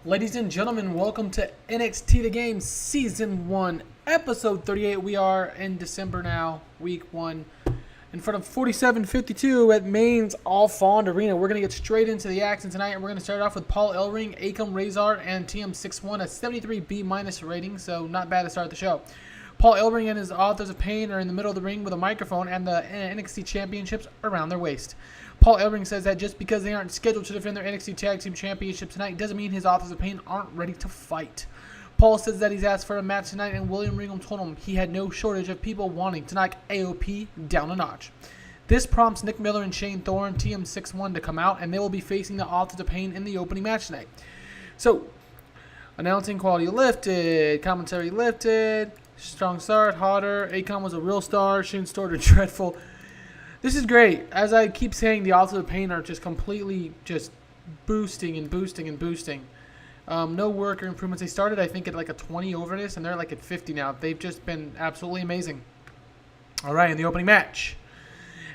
Ladies and gentlemen, welcome to NXT The Game Season 1, Episode 38. We are in December now, Week 1, in front of 4752 at Maine's All Fond Arena. We're going to get straight into the action tonight, and we're going to start off with Paul Ellering, Akam Razor, and TM61, a 73 B- rating, so not bad to start the show. Paul Ellering and his Authors of Pain are in the middle of the ring with a microphone and the NXT Championships around their waist. Paul Ellering says that just because they aren't scheduled to defend their NXT Tag Team Championship tonight doesn't mean his Authors of Pain aren't ready to fight. Paul says that he's asked for a match tonight, and William Regal told him he had no shortage of people wanting to knock AOP down a notch. This prompts Nick Miller and Shane Thorne, TM61, to come out, and they will be facing the Authors of Pain in the opening match tonight. So, announcing quality lifted, commentary lifted, strong start, hotter, Akam was a real star, Shane Thorne dreadful. This is great. As I keep saying, the Authors of Pain are just completely just boosting and boosting and boosting. No work or improvements. They started, I think, at like a 20 over this, and they're like at 50 now. They've just been absolutely amazing. All right, in the opening match.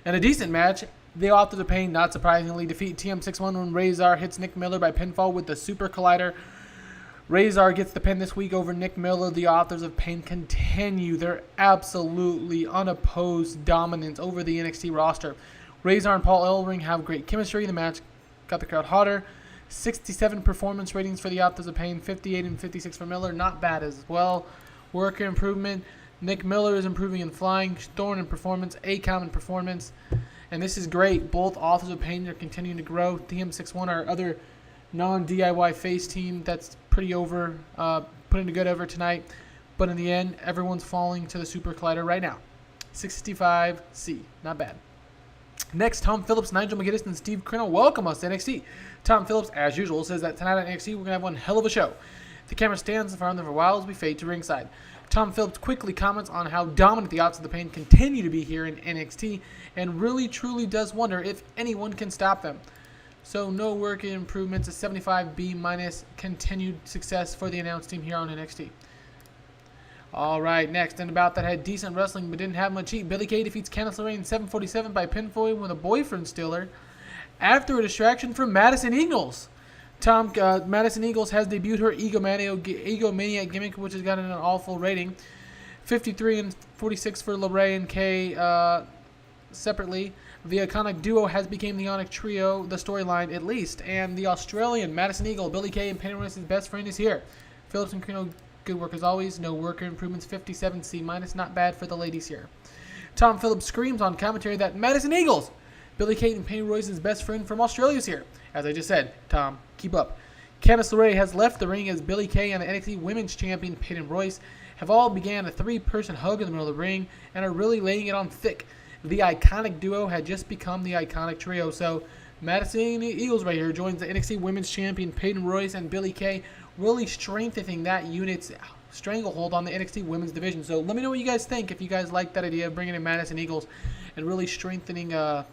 In a decent match, the Authors of Pain, not surprisingly, defeat TM61 when Razor hits Nick Miller by pinfall with the Super Collider. Razor gets the pin this week over Nick Miller. The Authors of Pain continue their absolutely unopposed dominance over the NXT roster. Razor and Paul Ellering have great chemistry. The match got the crowd hotter. 67 performance ratings for the Authors of Pain, 58 and 56 for Miller. Not bad as well. Worker improvement. Nick Miller is improving in flying. Thorne in performance. Akam in performance. And this is great. Both Authors of Pain are continuing to grow. TM61, our other non-DIY face team that's pretty over, putting a good over tonight. But in the end, everyone's falling to the Super Collider right now. 65C. Not bad. Next, Tom Phillips, Nigel McGuinness, and Steve Corino welcome us to NXT. Tom Phillips, as usual, says that tonight at NXT, we're going to have one hell of a show. The camera stands in front of them for a while as we fade to ringside. Tom Phillips quickly comments on how dominant the Authors of the Pain continue to be here in NXT and really truly does wonder if anyone can stop them. So no work improvements, a 75 B-, continued success for the announced team here on NXT. Alright, next, and about that had decent wrestling but didn't have much heat. Billie Kay defeats Candice LeRae in 747 by pinfall with a boyfriend stealer after a distraction from Madison Eagles. Madison Eagles has debuted her egomaniac gimmick, which has gotten an awful rating. 53 and 46 for LeRae and Kay separately. The iconic duo has become the iconic trio, the storyline at least, and the Australian Madison Eagle, Billie Kay, and Penny Royce's best friend is here. Phillips and Corino, good work as always. No worker improvements, 57 C-, not bad for the ladies here. Tom Phillips screams on commentary that Madison Eagles, Billie Kay, and Penny Royce's best friend from Australia is here. As I just said, Tom, keep up. Candice LeRae has left the ring as Billie Kay and the NXT Women's Champion Penny Royce have all began a three-person hug in the middle of the ring and are really laying it on thick. The iconic duo had just become the iconic trio. So Madison Eagles right here joins the NXT Women's Champion Peyton Royce and Billie Kay, really strengthening that unit's stranglehold on the NXT Women's division. So let me know what you guys think, if you guys like that idea of bringing in Madison Eagles and really strengthening that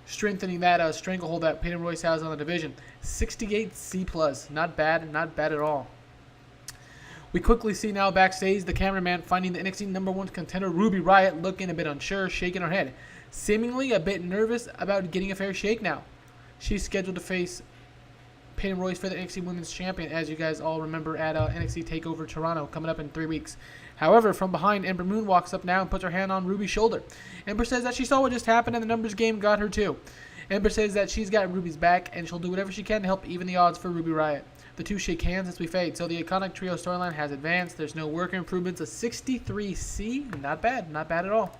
stranglehold that Peyton Royce has on the division. 68 C+, not bad at all. We quickly see now backstage the cameraman finding the NXT #1 contender Ruby Riott looking a bit unsure, shaking her head, seemingly a bit nervous about getting a fair shake now. She's scheduled to face Peyton Royce for the NXT Women's Champion, as you guys all remember, at NXT TakeOver Toronto coming up in 3 weeks. However, from behind, Ember Moon walks up now and puts her hand on Ruby's shoulder. Ember says that she saw what just happened and the numbers game got her too. Ember says that she's got Ruby's back and she'll do whatever she can to help even the odds for Ruby Riott. The two shake hands as we fade. So the iconic trio storyline has advanced. There's no worker improvements. A 63 C. Not bad at all.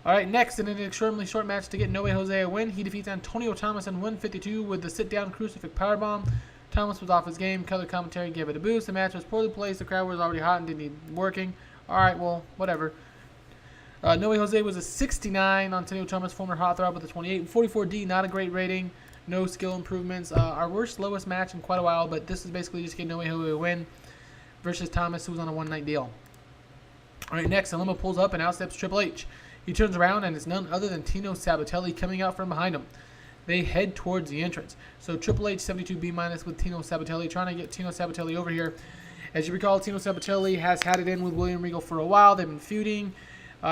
Alright, next, in an extremely short match to get No Way Jose a win, he defeats Antonio Thomas in 152 with the sit-down crucifix powerbomb. Thomas was off his game. Color commentary gave it a boost. The match was poorly placed. The crowd was already hot and didn't need working. Alright, well, whatever. No Way Jose was a 69. Antonio Thomas, former heartthrob, with a 28. 44D, not a great rating. No skill improvements. Our worst, lowest match in quite a while, but this is basically just getting No Way Jose a win versus Thomas, who was on a one-night deal. Alright, next, a limo pulls up and out steps Triple H. He turns around and it's none other than Tino Sabatelli coming out from behind him. They head towards the entrance. So Triple H 72 B- with Tino Sabatelli, trying to get Tino Sabatelli over here. As you recall, Tino Sabatelli has had it in with William Regal for a while. They've been feuding.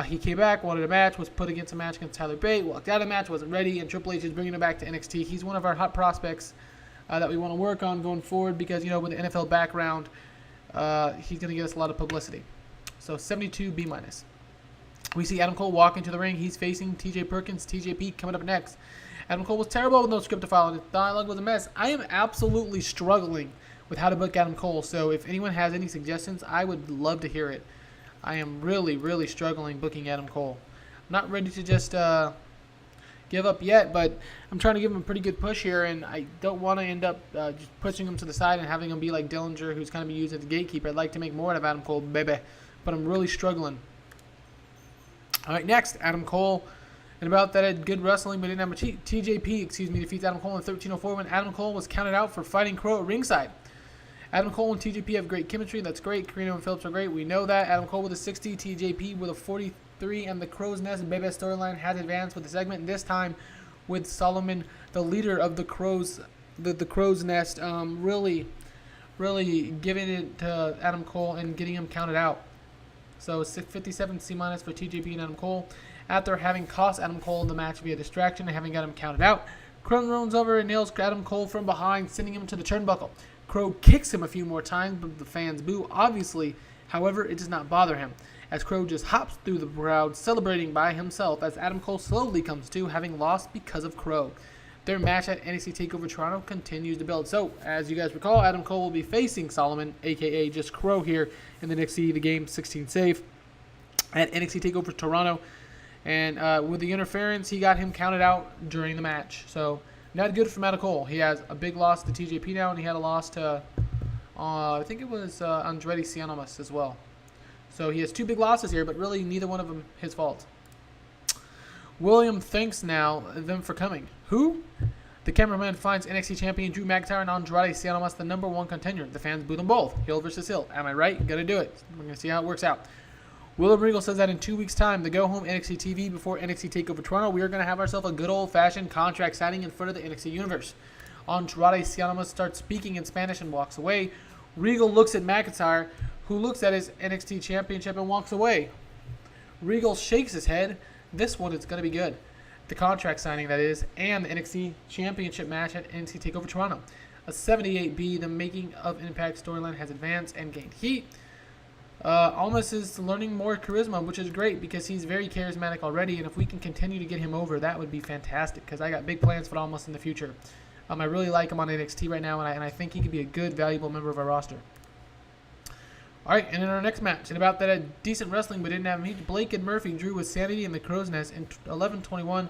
He came back, wanted a match, was put against a match against Tyler Bate, walked out of the match, wasn't ready, and Triple H is bringing him back to NXT. He's one of our hot prospects that we want to work on going forward because, with the NFL background, he's going to get us a lot of publicity. So 72 B-. We see Adam Cole walk into the ring. He's facing TJ Perkins, TJP coming up next. Adam Cole was terrible with no script to follow. His dialogue was a mess. I am absolutely struggling with how to book Adam Cole. So if anyone has any suggestions, I would love to hear it. I am really, really struggling booking Adam Cole. I'm not ready to just give up yet, but I'm trying to give him a pretty good push here, and I don't want to end up just pushing him to the side and having him be like Dillinger, who's kind of be used as a gatekeeper. I'd like to make more out of Adam Cole, baby, but I'm really struggling. All right, next, Adam Cole. And about that, had good wrestling, but didn't have much heat. TJP, defeats Adam Cole in 13:04 when Adam Cole was counted out for fighting Crow at ringside. Adam Cole and TJP have great chemistry. That's great. Carino and Phillips are great. We know that. Adam Cole with a 60, TJP with a 43, and the Crow's Nest and Baby storyline has advanced with the segment. And this time with Solomon, the leader of the Crow's Nest, really giving it to Adam Cole and getting him counted out. So 57 C- for TJP and Adam Cole. After having cost Adam Cole in the match via distraction and having got him counted out, Crow runs over and nails Adam Cole from behind, sending him to the turnbuckle. Crow kicks him a few more times, but the fans boo, obviously. However, it does not bother him, as Crow just hops through the crowd, celebrating by himself as Adam Cole slowly comes to, having lost because of Crow. Their match at NXT TakeOver Toronto continues to build. So, as you guys recall, Adam Cole will be facing Solomon, a.k.a. just Crow here in the NXT The Game 16 save at NXT TakeOver Toronto. And with the interference, he got him counted out during the match. So, not good from Adam Cole. He has a big loss to TJP now, and he had a loss to, I think it was Andretti Cianomas as well. So, he has two big losses here, but really neither one of them his fault. William thanks now them for coming. Who? The cameraman finds NXT champion Drew McIntyre and Andrade Cianomas the #1 contender. The fans boo them both. Hill versus Hill. Am I right? Gotta do it. We're gonna see how it works out. William Regal says that in 2 weeks' time, the go-home NXT TV before NXT TakeOver Toronto, we are going to have ourselves a good old-fashioned contract signing in front of the NXT Universe. Andrade Cianomas starts speaking in Spanish and walks away. Regal looks at McIntyre, who looks at his NXT Championship and walks away. Regal shakes his head. This one is going to be good. The contract signing, that is, and the NXT Championship match at NXT TakeOver Toronto. A 78B, the Making of Impact storyline has advanced and gained heat. Almas is learning more charisma, which is great because he's very charismatic already, and if we can continue to get him over, that would be fantastic because I got big plans for Almas in the future. I really like him on NXT right now, and I think he could be a good, valuable member of our roster. All right, and in our next match, and about that, decent wrestling, but didn't have him heat. Blake and Murphy drew with Sanity and the Crow's Nest in 11:21.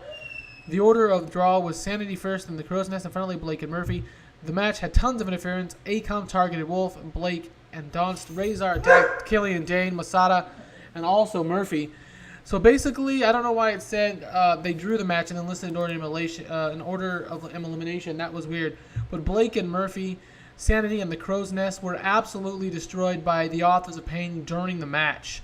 The order of draw was Sanity first and the Crow's Nest, and finally Blake and Murphy. The match had tons of interference. Acom targeted Wolf, and Blake and Donst. Razor attacked Killian Dane, Masada, and also Murphy. So basically, I don't know why it said they drew the match and then listed an order of elimination. That was weird. But Blake and Murphy, Sanity, and the Crow's Nest were absolutely destroyed by the Authors of Pain during the match.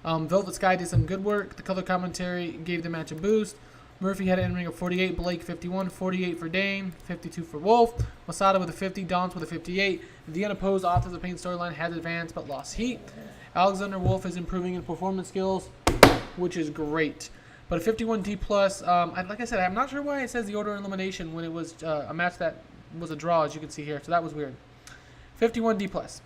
Velvet Sky did some good work. The color commentary gave the match a boost. Murphy had an in-ring of 48, Blake 51, 48 for Dane, 52 for Wolf, Masada with a 50, Donst with a 58. The unopposed Authors of Pain storyline has advanced but lost heat. Alexander Wolf is improving in performance skills, which is great. But a 51D+, like I said, I'm not sure why it says the order of elimination when it was a match that was a draw, as you can see here, so that was weird. 51D+.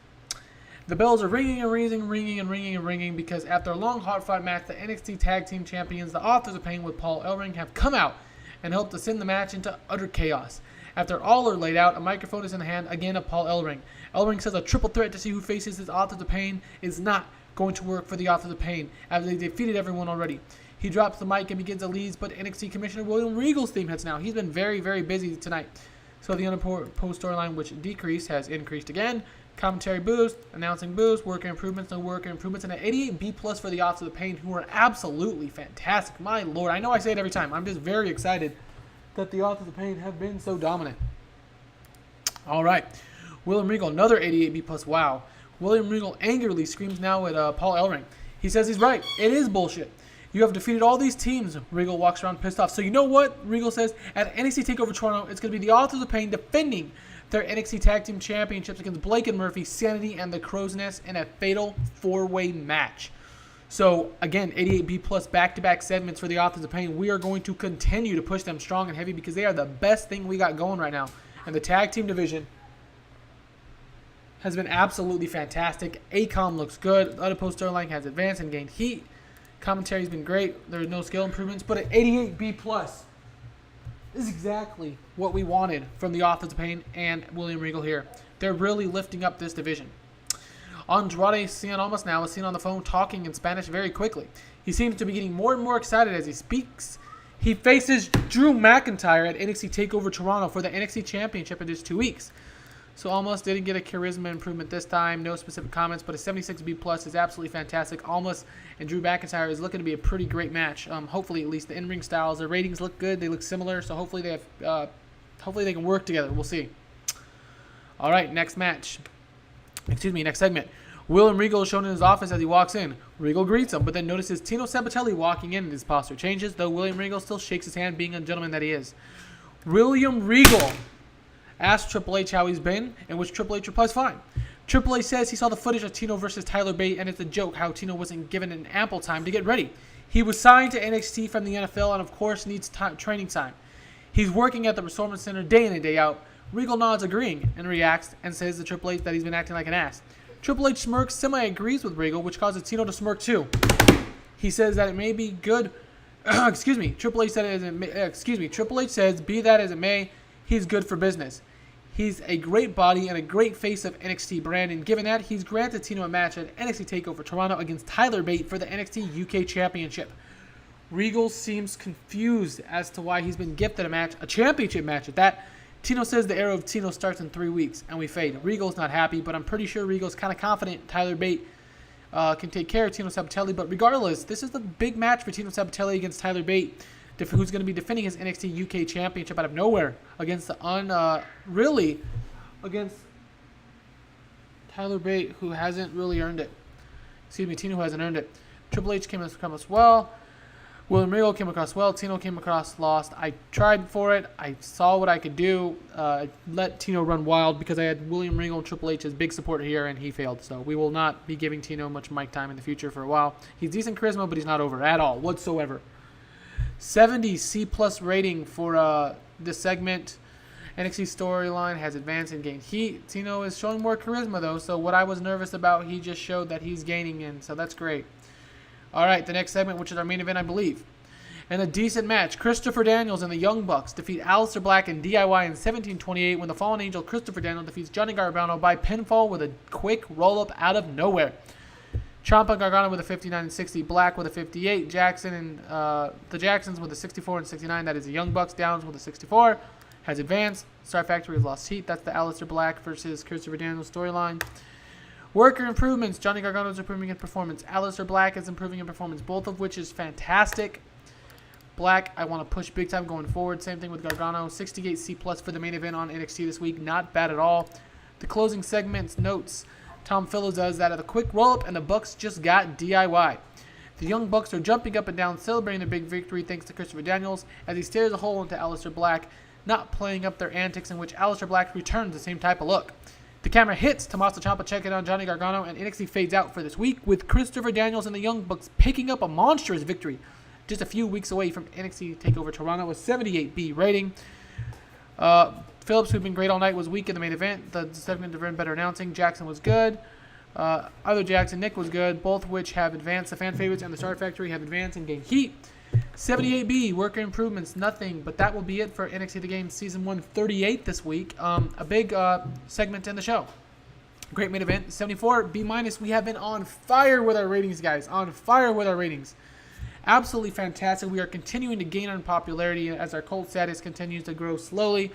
The bells are ringing because after a long, hard-fought match, the NXT Tag Team Champions, the Authors of Pain with Paul Ellering, have come out and helped to send the match into utter chaos. After all are laid out, a microphone is in the hand again of Paul Ellering. Ellering says a triple threat to see who faces his Authors of Pain is not going to work for the Authors of Pain, as they defeated everyone already. He drops the mic and begins to lead, but NXT Commissioner William Regal's theme hits now. He's been very, very busy tonight. So the unopposed storyline, which decreased, has increased again. Commentary boost, announcing boost, worker improvements, no worker improvements, and an 88B+ for the Authors of Pain, who are absolutely fantastic. My lord, I know I say it every time. I'm just very excited that the Authors of Pain have been so dominant. All right. William Regal, another 88B+. Wow. William Regal angrily screams now at Paul Ellering. He says he's right. It is bullshit. You have defeated all these teams. Regal walks around pissed off. So you know what? Regal says at NXT TakeOver Toronto, it's going to be the Authors of Pain defending their NXT Tag Team Championships against Blake and Murphy, Sanity, and the Crow's Nest in a fatal 4-way match. So, again, 88B+ back-to-back segments for the Authors of Pain. We are going to continue to push them strong and heavy because they are the best thing we got going right now And the tag team division has been absolutely fantastic. ACOM looks good. The Adipose storyline has advanced and gained heat. Commentary's been great. There's no skill improvements, but an 88B+. This is exactly what we wanted from the Authors of Pain and William Regal here. They're really lifting up this division. Andrade Cien Almas now is seen on the phone talking in Spanish very quickly. He seems to be getting more and more excited as he speaks. He faces Drew McIntyre at NXT TakeOver Toronto for the NXT Championship in just 2 weeks. So Almas didn't get a charisma improvement this time. No specific comments, but a 76B+ is absolutely fantastic. Almas and Drew McIntyre is looking to be a pretty great match. Hopefully, at least the in-ring styles, their ratings look good. They look similar, so hopefully they have, hopefully they can work together. We'll see. All right, next match. Next segment. William Regal is shown in his office as he walks in. Regal greets him, but then notices Tino Sabbatelli walking in and his posture changes, though William Regal still shakes his hand, being a gentleman that he is. William Regal asks Triple H how he's been, in which Triple H replies, fine. Triple H says he saw the footage of Tino versus Tyler Bate, and it's a joke how Tino wasn't given an ample time to get ready. He was signed to NXT from the NFL and, of course, needs training time. He's working at the Performance Center day in and day out. Regal nods agreeing and reacts and says to Triple H that he's been acting like an ass. Triple H smirks, semi-agrees with Regal, which causes Tino to smirk too. He says that it may be good. Triple H says, be that as it may, he's good for business. He's a great body and a great face of NXT brand, and given that, he's granted Tino a match at NXT TakeOver Toronto against Tyler Bate for the NXT UK Championship. Regal seems confused as to why he's been gifted a championship match at that. Tino says the era of Tino starts in 3 weeks, and we fade. Regal's not happy, but I'm pretty sure Regal's kind of confident Tyler Bate can take care of Tino Sabbatelli. But regardless, this is the big match for Tino Sabbatelli against Tyler Bate, who's going to be defending his NXT UK Championship out of nowhere against against Tyler Bate, who hasn't really earned it. Tino hasn't earned it. Triple H came across well. William Regal came across well. Tino came across lost. I tried for it. I saw what I could do. Let Tino run wild because I had William Regal and Triple H as big support here, and he failed. So we will not be giving Tino much mic time in the future for a while. He's decent charisma, but he's not over at all whatsoever. 70 C+ rating for this segment. NXT storyline has advanced and gained heat. Tino is showing more charisma, though, so what I was nervous about, he just showed that he's gaining in, so that's great. All right, the next segment, which is our main event, I believe. In a decent match, Christopher Daniels and the Young Bucks defeat Aleister Black and DIY in 1728 when the Fallen Angel Christopher Daniels defeats Johnny Gargano by pinfall with a quick roll-up out of nowhere. Ciampa Gargano with a 59 and 60, Black with a 58, Jackson and the Jacksons with a 64 and 69. That is the Young Bucks. Downs with a 64 has advanced. Star Factory has lost heat. That's the Aleister Black versus Christopher Daniels storyline. Worker improvements. Johnny Gargano is improving in performance. Aleister Black is improving in performance, both of which is fantastic. Black, I want to push big time going forward. Same thing with Gargano. 68 C+ for the main event on NXT this week. Not bad at all. The closing segments notes. Tom Phillips does that at a quick roll-up, and the Bucks just got DIY. The Young Bucks are jumping up and down, celebrating their big victory thanks to Christopher Daniels as he stares a hole into Aleister Black, not playing up their antics, in which Aleister Black returns the same type of look. The camera hits Tommaso Ciampa checking on Johnny Gargano, and NXT fades out for this week, with Christopher Daniels and the Young Bucks picking up a monstrous victory just a few weeks away from NXT TakeOver Toronto with 78B rating. Phillips, who'd been great all night, was weak in the main event. The segment of better announcing. Jackson was good. Other Jackson, Nick was good, both which have advanced. The fan favorites and the Star Factory have advanced and gained heat. 78B, worker improvements, nothing, but that will be it for NXT The Game Season 138 this week. A big segment in the show. Great main event. 74, B-. We have been on fire with our ratings, guys. On fire with our ratings. Absolutely fantastic. We are continuing to gain on popularity as our cult status continues to grow slowly.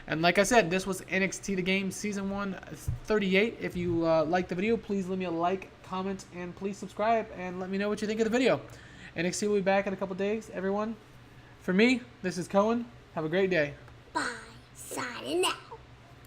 And like I said, this was NXT The Game Season 138. If you like the video, please leave me a like, comment, and please subscribe and let me know what you think of the video. NXT will be back in a couple days, everyone. For me, this is Cohen. Have a great day. Bye. Signing out.